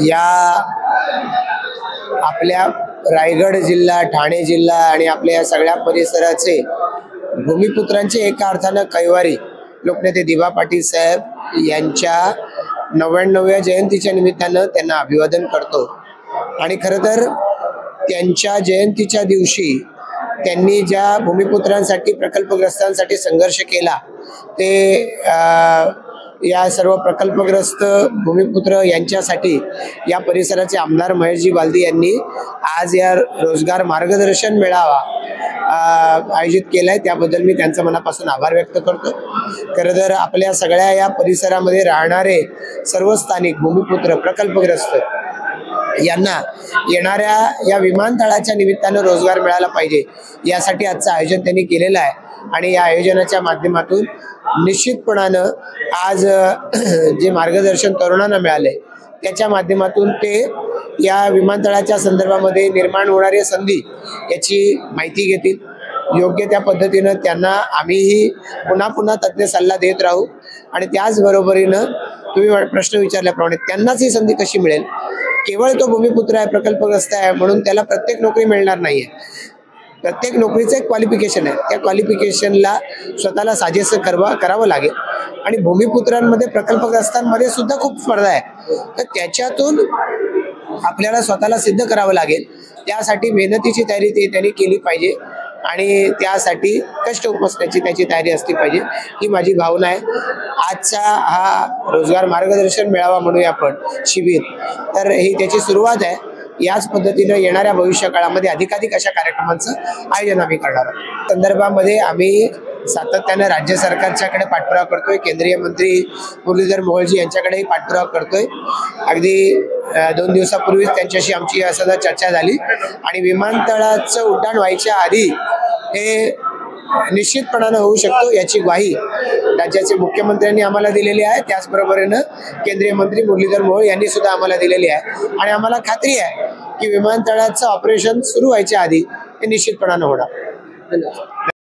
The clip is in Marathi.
या आपल्या रायगड जिल्हा, ठाणे जिल्हा आणि आपल्या सगळ्या परिसराचे भूमिपुत्रांचे एका अर्थानं कैवारी लोकनेते दिबा पाटील साहेब यांच्या 99व्या जयंतीच्या निमित्तानं त्यांना अभिवादन करतो। आणि खरं तर त्यांच्या जयंतीच्या दिवशी त्यांनी ज्या भूमिपुत्रांसाठी, प्रकल्पग्रस्तांसाठी संघर्ष केला ते या सर्व प्रकल्पग्रस्त भूमिपुत्र यांच्यासाठी या परिसराचे आमदार महेशजी बालदी यांनी आज या रोजगार मार्गदर्शन मेळावा आयोजित केलाय। त्याबद्दल मी त्यांचा मनापासून आभार व्यक्त करतो। खरं तर आपल्या सगळ्या या परिसरामध्ये राहणारे सर्व स्थानिक भूमिपुत्र, प्रकल्पग्रस्त यांना येणाऱ्या या विमानतळाच्या निमित्तानं रोजगार मिळाला पाहिजे यासाठी आजचं आयोजन त्यांनी केलेलं आहे। आणि या आयोजनाच्या माध्यमातून निश्चितपणानं आज जे मार्गदर्शन तरुणांना मिळाले त्याच्या माध्यमातून ते या विमानतळाच्या संदर्भामध्ये निर्माण होणारी संधी याची माहिती घेतील। योग्य त्या पद्धतीनं त्यांना आम्हीही पुन्हा पुन्हा तज्ञ सल्ला देत राहू। आणि त्याचबरोबरीनं तुम्ही प्रश्न विचारल्याप्रमाणे त्यांनाच ही संधी कशी मिळेल? केवळ तो भूमिपुत्र आहे, प्रकल्पग्रस्त आहे म्हणून त्याला प्रत्येक नोकरी मिळणार नाहीये। प्रत्येक नोकरीचं एक क्वालिफिकेशन आहे, त्या क्वालिफिकेशनला स्वतःला साजेसं करावं लागेल। आणि भूमिपुत्रांमध्ये, प्रकल्पग्रस्तांमध्ये सुद्धा खूप स्पर्धा आहे, तर त्याच्यातून आपल्याला स्वतःला सिद्ध करावं लागेल। त्यासाठी मेहनतीची तयारी त्यांनी केली पाहिजे आणि त्यासाठी कष्ट उपसण्याची त्याची तयारी असली पाहिजे, ही माझी भावना आहे। आजचा हा रोजगार मार्गदर्शन मेळावा म्हणूया आपण शिबिर, तर ही त्याची सुरुवात आहे। याच पद्धतीनं येणाऱ्या भविष्य काळामध्ये अधिकाधिक अशा कार्यक्रमांचं आयोजन आम्ही करणार आहोत। संदर्भामध्ये आम्ही सातत्याने राज्य सरकारच्याकडे पाठपुरावा करतोय, केंद्रीय मंत्री मुरलीधर मोहोळजी यांच्याकडेही पाठपुरावा करतोय। अगदी 2 दिवसापूर्वीच त्यांच्याशी आमची असं चर्चा झाली आणि विमानतळाचं उड्डाण व्हायच्या आधी हे निश्चितपणानं होऊ शकतो याची ग्वाही राज्याचे मुख्यमंत्र्यांनी आम्हाला दिलेली आहे। त्याचबरोबरीनं केंद्रीय मंत्री मुरलीधर मोहोळ यांनी सुद्धा आम्हाला दिलेली आहे आणि आम्हाला खात्री आहे की विमानतळाचं ऑपरेशन सुरू व्हायच्या आधी हे निश्चितपणानं होणार। धन्यवाद।